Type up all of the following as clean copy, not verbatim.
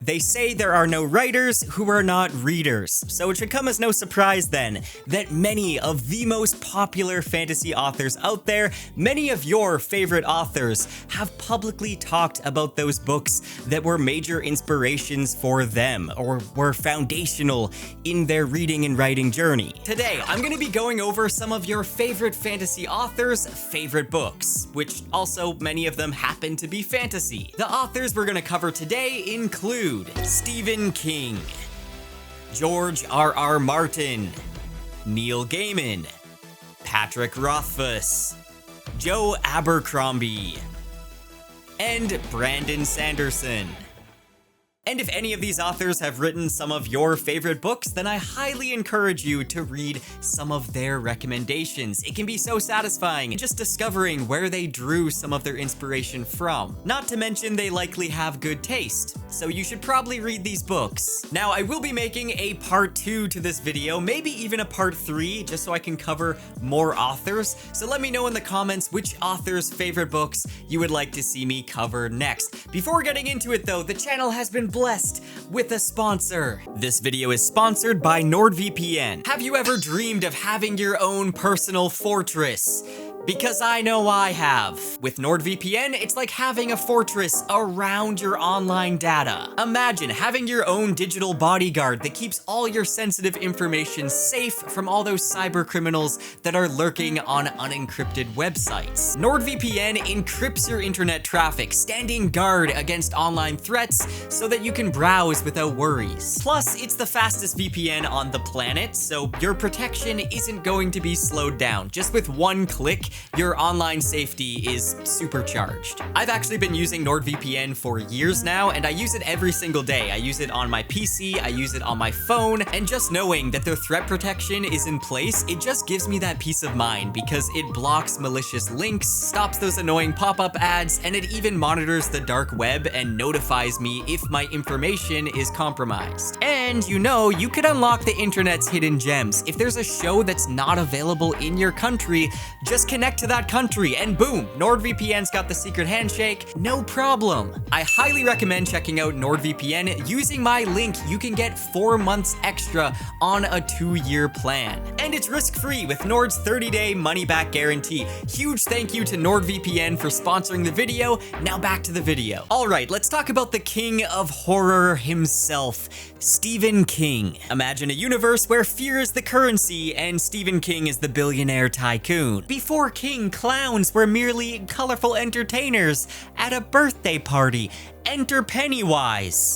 They say there are no writers who are not readers, so it should come as no surprise then that many of the most popular fantasy authors out there, many of your favorite authors, have publicly talked about those books that were major inspirations for them or were foundational in their reading and writing journey. Today, I'm going to be going over some of your favorite fantasy authors' favorite books, which also many of them happen to be fantasy. The authors we're going to cover today include Stephen King, George R.R. Martin, Neil Gaiman, Patrick Rothfuss, Joe Abercrombie, and Brandon Sanderson. And if any of these authors have written some of your favorite books, then I highly encourage you to read some of their recommendations. It can be so satisfying just discovering where they drew some of their inspiration from. Not to mention they likely have good taste, so you should probably read these books. Now, I will be making a part 2 to this video, maybe even a part 3, just so I can cover more authors. So let me know in the comments which author's favorite books you would like to see me cover next. Before getting into it though, the channel has been blessed with a sponsor. This video is sponsored by NordVPN. Have you ever dreamed of having your own personal fortress? Because I know I have. With NordVPN, it's like having a fortress around your online data. Imagine having your own digital bodyguard that keeps all your sensitive information safe from all those cyber criminals that are lurking on unencrypted websites. NordVPN encrypts your internet traffic, standing guard against online threats so that you can browse without worries. Plus, it's the fastest VPN on the planet, so your protection isn't going to be slowed down. Just with one click, your online safety is supercharged. I've actually been using NordVPN for years now, and I use it every single day. I use it on my PC, I use it on my phone, and just knowing that their threat protection is in place, it just gives me that peace of mind because it blocks malicious links, stops those annoying pop-up ads, and it even monitors the dark web and notifies me if my information is compromised. And you know, you could unlock the internet's hidden gems. If there's a show that's not available in your country, just connect to that country and boom, NordVPN's got the secret handshake, no problem. I highly recommend checking out NordVPN. Using my link, you can get 4 months extra on a 2-year plan. And it's risk-free with Nord's 30-day money-back guarantee. Huge thank you to NordVPN for sponsoring the video. Now back to the video. All right, let's talk about the king of horror himself, Stephen King. Imagine a universe where fear is the currency and Stephen King is the billionaire tycoon. Before King, clowns were merely colorful entertainers at a birthday party. Enter Pennywise.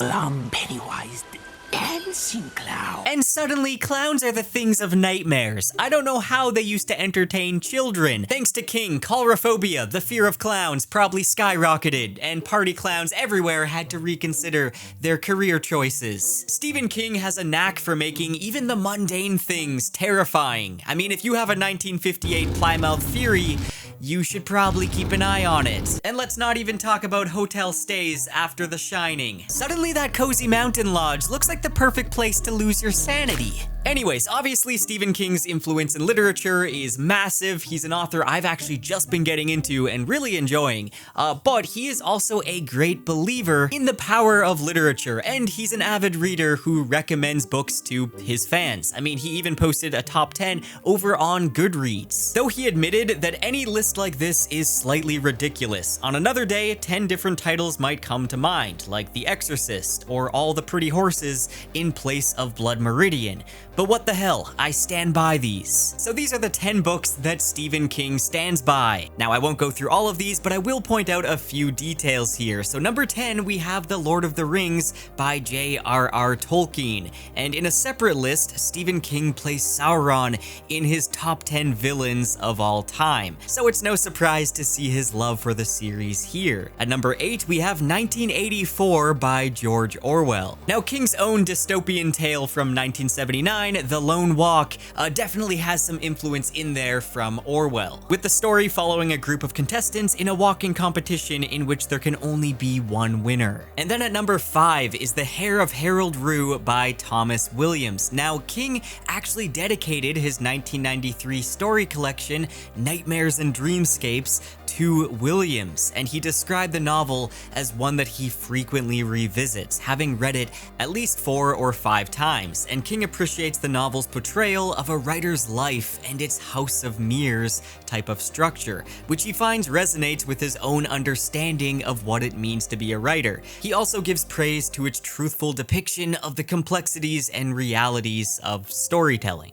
Pennywise the dancing clown. And suddenly, clowns are the things of nightmares. I don't know how they used to entertain children. Thanks to King, coulrophobia, the fear of clowns, probably skyrocketed, and party clowns everywhere had to reconsider their career choices. Stephen King has a knack for making even the mundane things terrifying. I mean, if you have a 1958 Plymouth Fury, you should probably keep an eye on it. And let's not even talk about hotel stays after The Shining. Suddenly that cozy mountain lodge looks like the perfect place to lose your sanity. Anyways, obviously Stephen King's influence in literature is massive. He's an author I've actually just been getting into and really enjoying, but he is also a great believer in the power of literature, and he's an avid reader who recommends books to his fans. I mean, he even posted a top 10 over on Goodreads. Though he admitted that any list like this is slightly ridiculous. On another day, 10 different titles might come to mind, like The Exorcist or All the Pretty Horses in place of Blood Meridian. But what the hell, I stand by these. So these are the 10 books that Stephen King stands by. Now, I won't go through all of these, but I will point out a few details here. So number 10, we have The Lord of the Rings by J.R.R. Tolkien. And in a separate list, Stephen King placed Sauron in his top 10 villains of all time. So it's no surprise to see his love for the series here. At number 8, we have 1984 by George Orwell. Now, King's own dystopian tale from 1979, The Lone Walk, definitely has some influence in there from Orwell, with the story following a group of contestants in a walking competition in which there can only be one winner. And then at number 5 is The Hair of Harold Rue by Thomas Williams. Now, King actually dedicated his 1993 story collection, Nightmares and Dreamscapes, to Williams, and he described the novel as one that he frequently revisits, having read it at least 4 or 5 times. And King appreciates the novel's portrayal of a writer's life and its House of Mirrors type of structure, which he finds resonates with his own understanding of what it means to be a writer. He also gives praise to its truthful depiction of the complexities and realities of storytelling.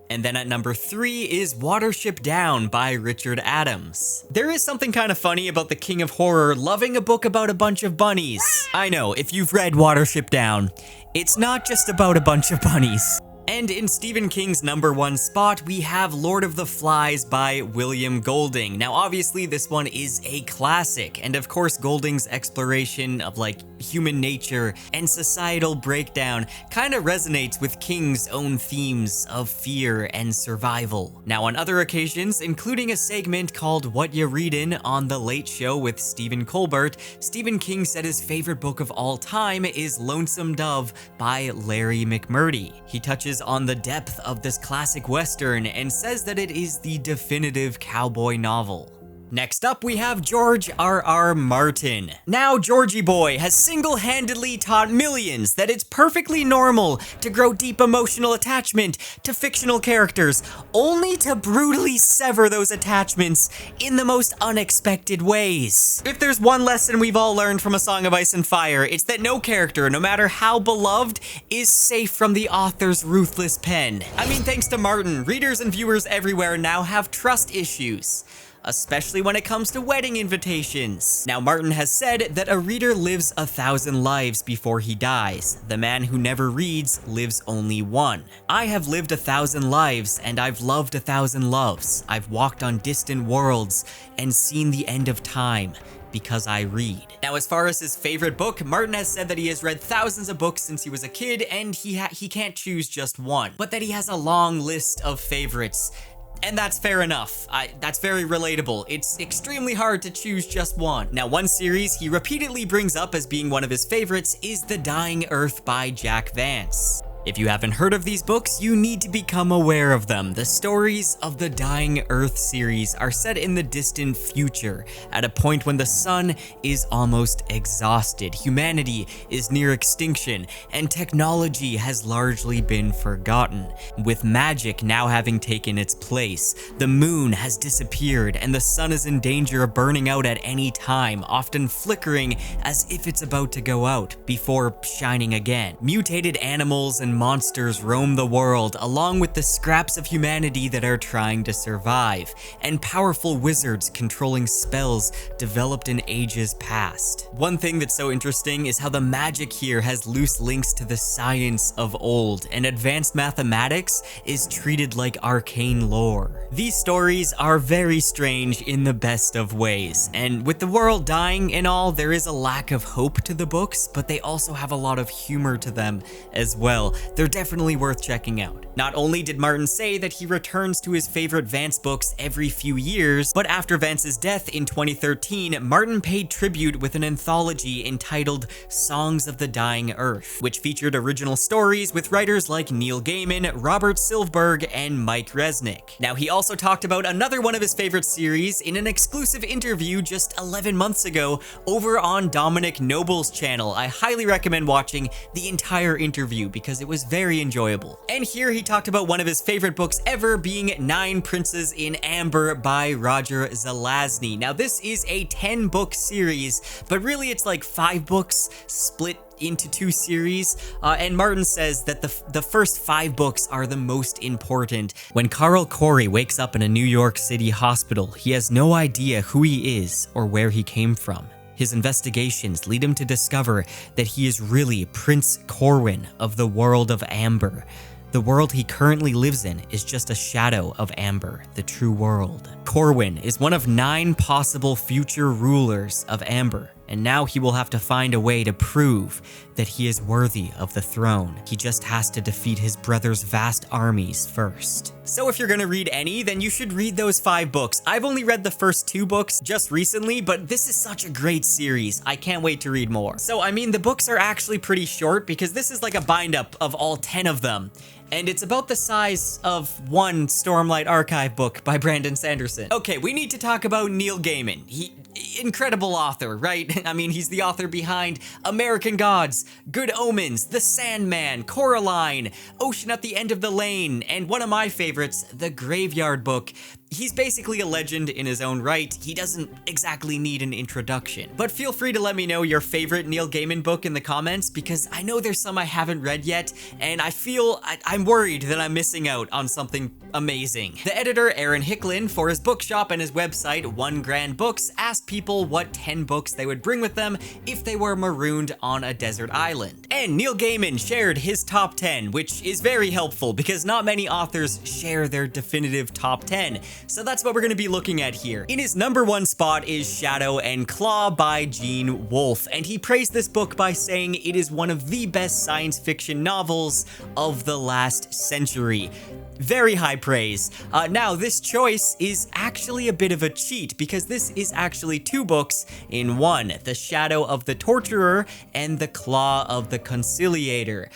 And then at number 3 is Watership Down by Richard Adams. There is something kind of funny about the King of Horror loving a book about a bunch of bunnies. I know, if you've read Watership Down, it's not just about a bunch of bunnies. And in Stephen King's number 1 spot, we have Lord of the Flies by William Golding. Now, obviously, this one is a classic, and of course, Golding's exploration of human nature and societal breakdown kind of resonates with King's own themes of fear and survival. Now, on other occasions, including a segment called What Ya Readin' on The Late Show with Stephen Colbert, Stephen King said his favorite book of all time is Lonesome Dove by Larry McMurtry. He touches on the depth of this classic Western and says that it is the definitive cowboy novel. Next up, we have George R.R. Martin. Now, Georgie Boy has single-handedly taught millions that it's perfectly normal to grow deep emotional attachment to fictional characters, only to brutally sever those attachments in the most unexpected ways. If there's one lesson we've all learned from A Song of Ice and Fire, it's that no character, no matter how beloved, is safe from the author's ruthless pen. I mean, thanks to Martin, readers and viewers everywhere now have trust issues, especially when it comes to wedding invitations. Now, Martin has said that a reader lives 1,000 lives before he dies. The man who never reads lives only one. I have lived 1,000 lives, and I've loved 1,000 loves. I've walked on distant worlds and seen the end of time, because I read. Now, as far as his favorite book, Martin has said that he has read thousands of books since he was a kid, and he can't choose just one, but that he has a long list of favorites. And that's fair enough. That's very relatable. It's extremely hard to choose just one. Now, one series he repeatedly brings up as being one of his favorites is The Dying Earth by Jack Vance. If you haven't heard of these books, you need to become aware of them. The stories of the Dying Earth series are set in the distant future, at a point when the sun is almost exhausted, humanity is near extinction, and technology has largely been forgotten. With magic now having taken its place, the moon has disappeared, and the sun is in danger of burning out at any time, often flickering as if it's about to go out, before shining again. Mutated animals and monsters roam the world, along with the scraps of humanity that are trying to survive, and powerful wizards controlling spells developed in ages past. One thing that's so interesting is how the magic here has loose links to the science of old, and advanced mathematics is treated like arcane lore. These stories are very strange in the best of ways, and with the world dying and all, there is a lack of hope to the books, but they also have a lot of humor to them as well. They're definitely worth checking out. Not only did Martin say that he returns to his favorite Vance books every few years, but after Vance's death in 2013, Martin paid tribute with an anthology entitled Songs of the Dying Earth, which featured original stories with writers like Neil Gaiman, Robert Silverberg, and Mike Resnick. Now, he also talked about another one of his favorite series in an exclusive interview just 11 months ago over on Dominic Noble's channel. I highly recommend watching the entire interview because it was very enjoyable. And here he talked about one of his favorite books ever being 9 Princes in Amber by Roger Zelazny. Now, this is a 10-book series, but really it's like 5 books split into 2 series, and Martin says that the first 5 books are the most important. When Carl Corey wakes up in a New York City hospital, he has no idea who he is or where he came from. His investigations lead him to discover that he is really Prince Corwin of the world of Amber. The world he currently lives in is just a shadow of Amber, the true world. Corwin is one of 9 possible future rulers of Amber, and now he will have to find a way to prove that he is worthy of the throne. He just has to defeat his brother's vast armies first. So if you're gonna read any, then you should read those 5 books. I've only read the first 2 books just recently, but this is such a great series. I can't wait to read more. So I mean, the books are actually pretty short because this is like a bind-up of all 10 of them. And it's about the size of one Stormlight Archive book by Brandon Sanderson. Okay, we need to talk about Neil Gaiman. Incredible author, right? I mean, he's the author behind American Gods, Good Omens, The Sandman, Coraline, Ocean at the End of the Lane, and one of my favorites, The Graveyard Book. He's basically a legend in his own right. He doesn't exactly need an introduction. But feel free to let me know your favorite Neil Gaiman book in the comments, because I know there's some I haven't read yet, and I feel I'm worried that I'm missing out on something amazing. The editor, Aaron Hicklin, for his bookshop and his website, One Grand Books, asked people what 10 books they would bring with them if they were marooned on a desert island. And Neil Gaiman shared his top 10, which is very helpful because not many authors share their definitive top 10. So that's what we're going to be looking at here. In his number 1 spot is Shadow and Claw by Gene Wolfe, and he praised this book by saying it is one of the best science fiction novels of the last century. Very high praise. Now, this choice is actually a bit of a cheat because this is actually 2 books in one: The Shadow of the Torturer and The Claw of the Conciliator.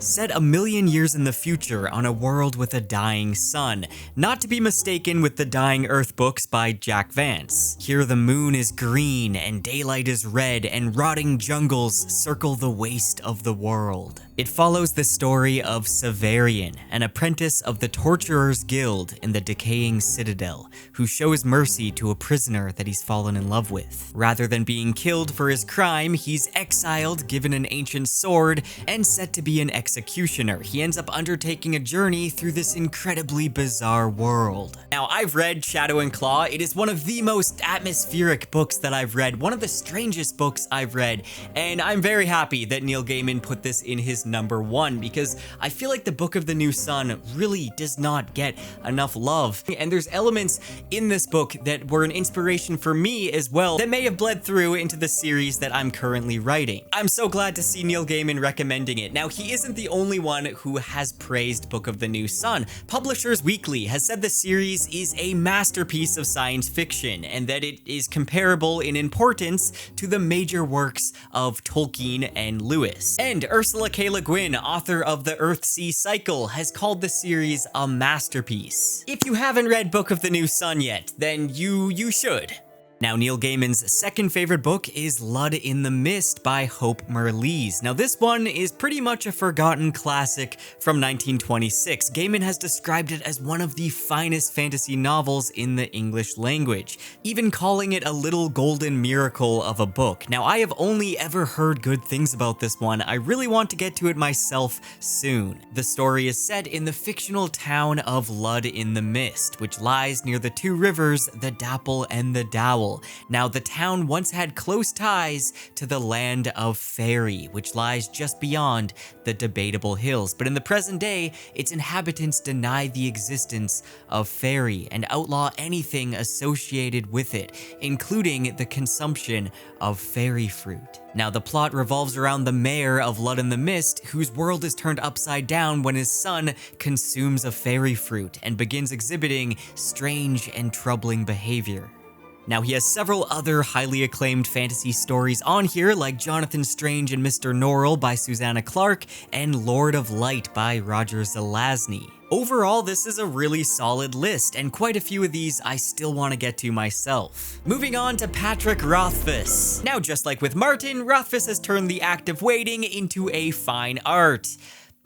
Set a million years in the future on a world with a dying sun, not to be mistaken with the Dying Earth books by Jack Vance. Here the moon is green and daylight is red and rotting jungles circle the waste of the world. It follows the story of Severian, an apprentice of the Torturers Guild in the decaying citadel, who shows mercy to a prisoner that he's fallen in love with. Rather than being killed for his crime, he's exiled, given an ancient sword, and set to be an executioner. He ends up undertaking a journey through this incredibly bizarre world. Now, I've read Shadow and Claw. It is one of the most atmospheric books that I've read, one of the strangest books I've read, and I'm very happy that Neil Gaiman put this in his number 1 because I feel like the Book of the New Sun really does not get enough love. And there's elements in this book that were an inspiration for me as well that may have bled through into the series that I'm currently writing. I'm so glad to see Neil Gaiman recommending it. Now, he isn't the only one who has praised Book of the New Sun. Publishers Weekly has said the series is a masterpiece of science fiction and that it is comparable in importance to the major works of Tolkien and Lewis. And Ursula K. Le Guin, author of The Earthsea Cycle, has called the series a masterpiece. If you haven't read Book of the New Sun yet, then you should. Now, Neil Gaiman's second favorite book is Blood in the Mist by Hope Merlees. Now, this one is pretty much a forgotten classic from 1926. Gaiman has described it as one of the finest fantasy novels in the English language, even calling it a little golden miracle of a book. Now, I have only ever heard good things about this one. I really want to get to it myself soon. The story is set in the fictional town of Blood in the Mist, which lies near the 2 rivers, the Dapple and the Dowel. Now, the town once had close ties to the land of Faerie, which lies just beyond the Debatable Hills, but in the present day, its inhabitants deny the existence of Faerie and outlaw anything associated with it, including the consumption of fairy fruit. Now, the plot revolves around the mayor of Blood in the Mist, whose world is turned upside down when his son consumes a fairy fruit and begins exhibiting strange and troubling behavior. Now, he has several other highly acclaimed fantasy stories on here, like Jonathan Strange and Mr. Norrell by Susanna Clarke and Lord of Light by Roger Zelazny. Overall, this is a really solid list, and quite a few of these I still want to get to myself. Moving on to Patrick Rothfuss. Now, just like with Martin, Rothfuss has turned the act of waiting into a fine art.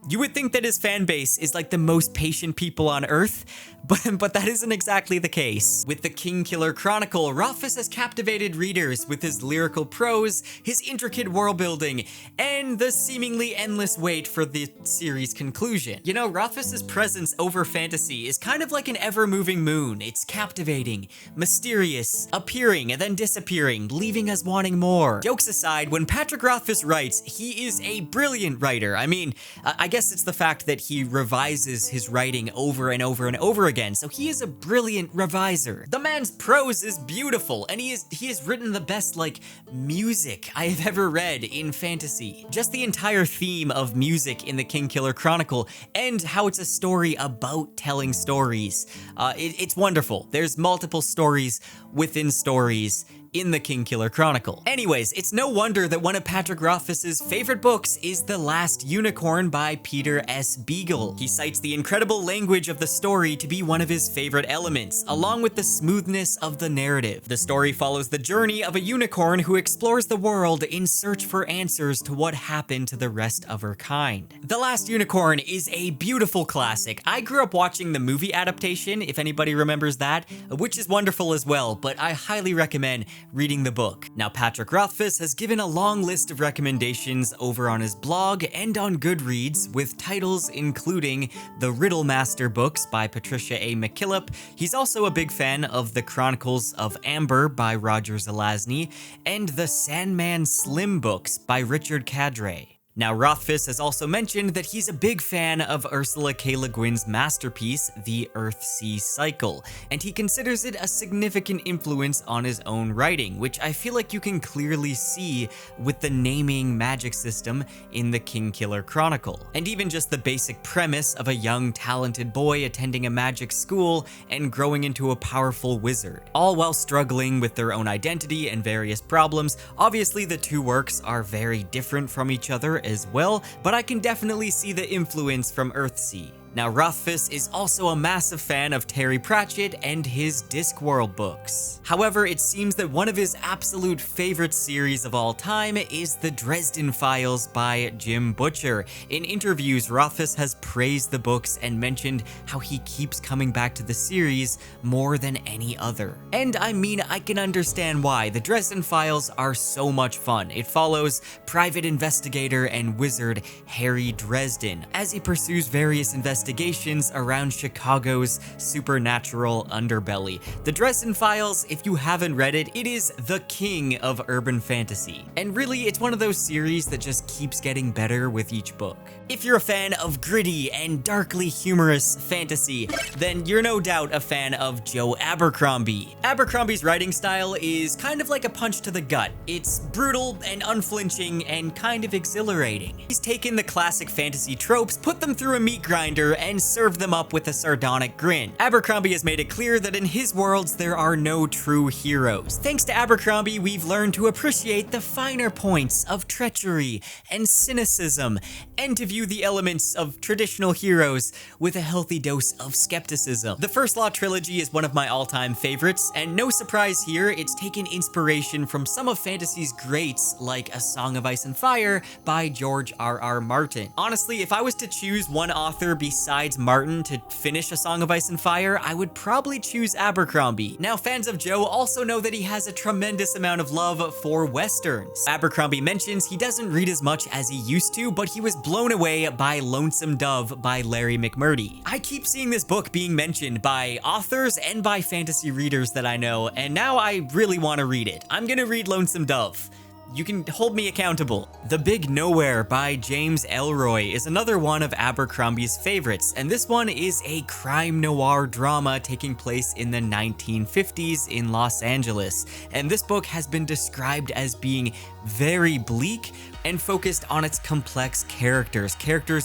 You would think that his fan base is like the most patient people on Earth, but that isn't exactly the case. With the Kingkiller Chronicle, Rothfuss has captivated readers with his lyrical prose, his intricate world building, and the seemingly endless wait for the series' conclusion. You know, Rothfuss's presence over fantasy is kind of like an ever-moving moon. It's captivating, mysterious, appearing and then disappearing, leaving us wanting more. Jokes aside, when Patrick Rothfuss writes, he is a brilliant writer. I mean, I guess it's the fact that he revises his writing over and over and over again, so he is a brilliant reviser. The man's prose is beautiful, and he has written the best, like, music I have ever read in fantasy. Just the entire theme of music in the Kingkiller Chronicle, and how it's a story about telling stories. It's wonderful. There's multiple stories within stories in the Kingkiller Chronicle. Anyways, it's no wonder that one of Patrick Rothfuss's favorite books is The Last Unicorn by Peter S. Beagle. He cites the incredible language of the story to be one of his favorite elements, along with the smoothness of the narrative. The story follows the journey of a unicorn who explores the world in search for answers to what happened to the rest of her kind. The Last Unicorn is a beautiful classic. I grew up watching the movie adaptation, if anybody remembers that, which is wonderful as well, but I highly recommend reading the book. Now, Patrick Rothfuss has given a long list of recommendations over on his blog and on Goodreads, with titles including the Riddle Master books by Patricia A. McKillop. He's also a big fan of the Chronicles of Amber by Roger Zelazny, and the Sandman Slim books by Richard Cadre. Now, Rothfuss has also mentioned that he's a big fan of Ursula K. Le Guin's masterpiece, The Earth-Sea Cycle, and he considers it a significant influence on his own writing, which I feel like you can clearly see with the naming magic system in the Kingkiller Chronicle, and even just the basic premise of a young, talented boy attending a magic school and growing into a powerful wizard, all while struggling with their own identity and various problems. Obviously, the two works are very different from each other as well, but I can definitely see the influence from Earthsea. Now, Rothfuss is also a massive fan of Terry Pratchett and his Discworld books. However, it seems that one of his absolute favorite series of all time is The Dresden Files by Jim Butcher. In interviews, Rothfuss has praised the books and mentioned how he keeps coming back to the series more than any other. And I mean, I can understand why. The Dresden Files are so much fun. It follows private investigator and wizard Harry Dresden as he pursues various investigations around Chicago's supernatural underbelly. The Dresden Files, if you haven't read it, it is the king of urban fantasy. And really, it's one of those series that just keeps getting better with each book. If you're a fan of gritty and darkly humorous fantasy, then you're no doubt a fan of Joe Abercrombie. Abercrombie's writing style is kind of like a punch to the gut. It's brutal and unflinching and kind of exhilarating. He's taken the classic fantasy tropes, put them through a meat grinder, and served them up with a sardonic grin. Abercrombie has made it clear that in his worlds there are no true heroes. Thanks to Abercrombie, we've learned to appreciate the finer points of treachery and cynicism, and to view the elements of traditional heroes with a healthy dose of skepticism. The First Law trilogy is one of my all-time favorites, and no surprise here, it's taken inspiration from some of fantasy's greats like A Song of Ice and Fire by George R.R. Martin. Honestly, if I was to choose one author besides Martin to finish A Song of Ice and Fire, I would probably choose Abercrombie. Now, fans of Joe also know that he has a tremendous amount of love for westerns. Abercrombie mentions he doesn't read as much as he used to, but he was blown away by Lonesome Dove by Larry McMurtry. I keep seeing this book being mentioned by authors and by fantasy readers that I know, and now I really want to read it. I'm gonna read Lonesome Dove. You can hold me accountable. The Big Nowhere by James Ellroy is another one of Abercrombie's favorites, and this one is a crime noir drama taking place in the 1950s in Los Angeles. And this book has been described as being very bleak and focused on its complex characters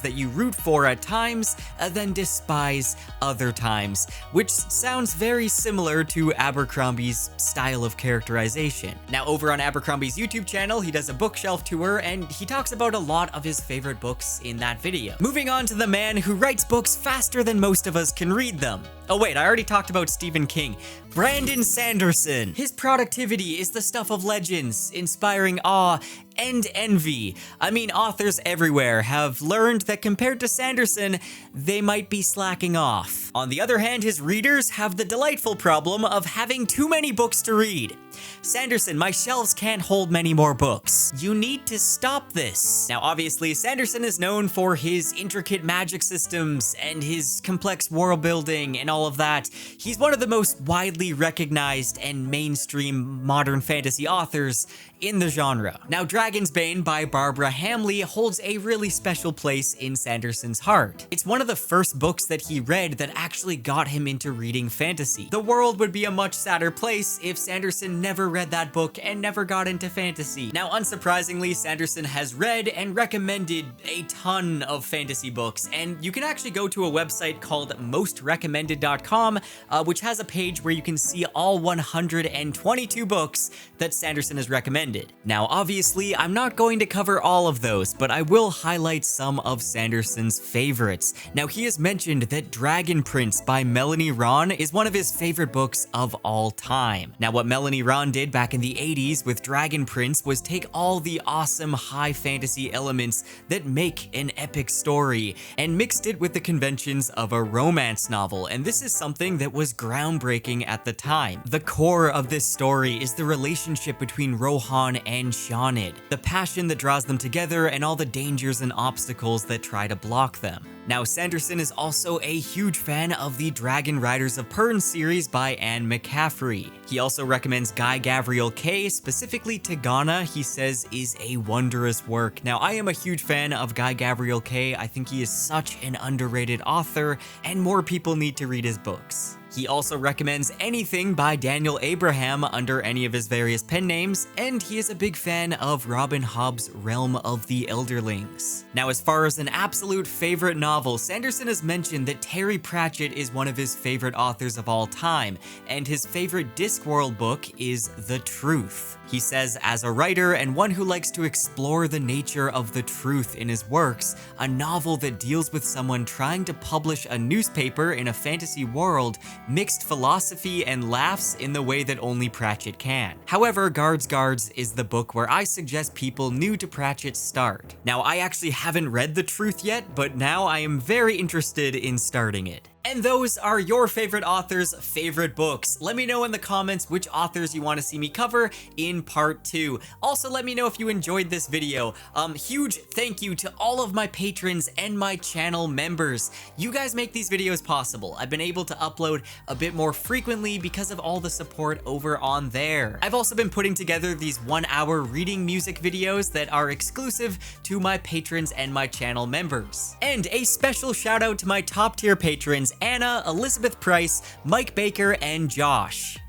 that you root for at times, then despise other times, which sounds very similar to Abercrombie's style of characterization. Now, over on Abercrombie's YouTube channel, he does a bookshelf tour, and he talks about a lot of his favorite books in that video. Moving on to the man who writes books faster than most of us can read them. Oh wait, I already talked about Stephen King. Brandon Sanderson. His productivity is the stuff of legends, inspiring awe and envy. I mean, authors everywhere have learned that compared to Sanderson, they might be slacking off. On the other hand, his readers have the delightful problem of having too many books to read. Sanderson, my shelves can't hold many more books. You need to stop this. Now, obviously, Sanderson is known for his intricate magic systems and his complex world building and all of that. He's one of the most widely recognized and mainstream modern fantasy authors in the genre. Now, Dragon's Bane by Barbara Hamley holds a really special place in Sanderson's heart. It's one of the first books that he read that actually got him into reading fantasy. The world would be a much sadder place if Sanderson never read that book and never got into fantasy. Now, unsurprisingly, Sanderson has read and recommended a ton of fantasy books, and you can actually go to a website called mostrecommended.com, which has a page where you can see all 122 books that Sanderson has recommended. Now, obviously, I'm not going to cover all of those, but I will highlight some of Sanderson's favorites. Now, he has mentioned that Dragon Prince by Melanie Ron is one of his favorite books of all time. Now, what Melanie Ron did back in the 80s with Dragon Prince was take all the awesome high fantasy elements that make an epic story and mixed it with the conventions of a romance novel, and this is something that was groundbreaking at the time. The core of this story is the relationship between Rohan and Shanid, the passion that draws them together and all the dangers and obstacles that try to block them. Now, Sanderson is also a huge fan of the Dragon Riders of Pern series by Anne McCaffrey. He also recommends Guy Gavriel Kay, specifically Tigana, he says is a wondrous work. Now, I am a huge fan of Guy Gavriel Kay. I think he is such an underrated author, and more people need to read his books. He also recommends anything by Daniel Abraham under any of his various pen names, and he is a big fan of Robin Hobb's Realm of the Elderlings. Now, as far as an absolute favorite novel, Sanderson has mentioned that Terry Pratchett is one of his favorite authors of all time, and his favorite Discworld book is The Truth. He says, as a writer and one who likes to explore the nature of the truth in his works, a novel that deals with someone trying to publish a newspaper in a fantasy world mixed philosophy and laughs in the way that only Pratchett can. However, Guards is the book where I suggest people new to Pratchett start. Now, I actually haven't read The Truth yet, but now I am very interested in starting it. And those are your favorite authors' favorite books. Let me know in the comments which authors you want to see me cover in part 2. Also, let me know if you enjoyed this video. Huge thank you to all of my patrons and my channel members. You guys make these videos possible. I've been able to upload a bit more frequently because of all the support over on there. I've also been putting together these 1-hour reading music videos that are exclusive to my patrons and my channel members. And a special shout out to my top tier patrons, Anna, Elizabeth Price, Mike Baker, and Josh.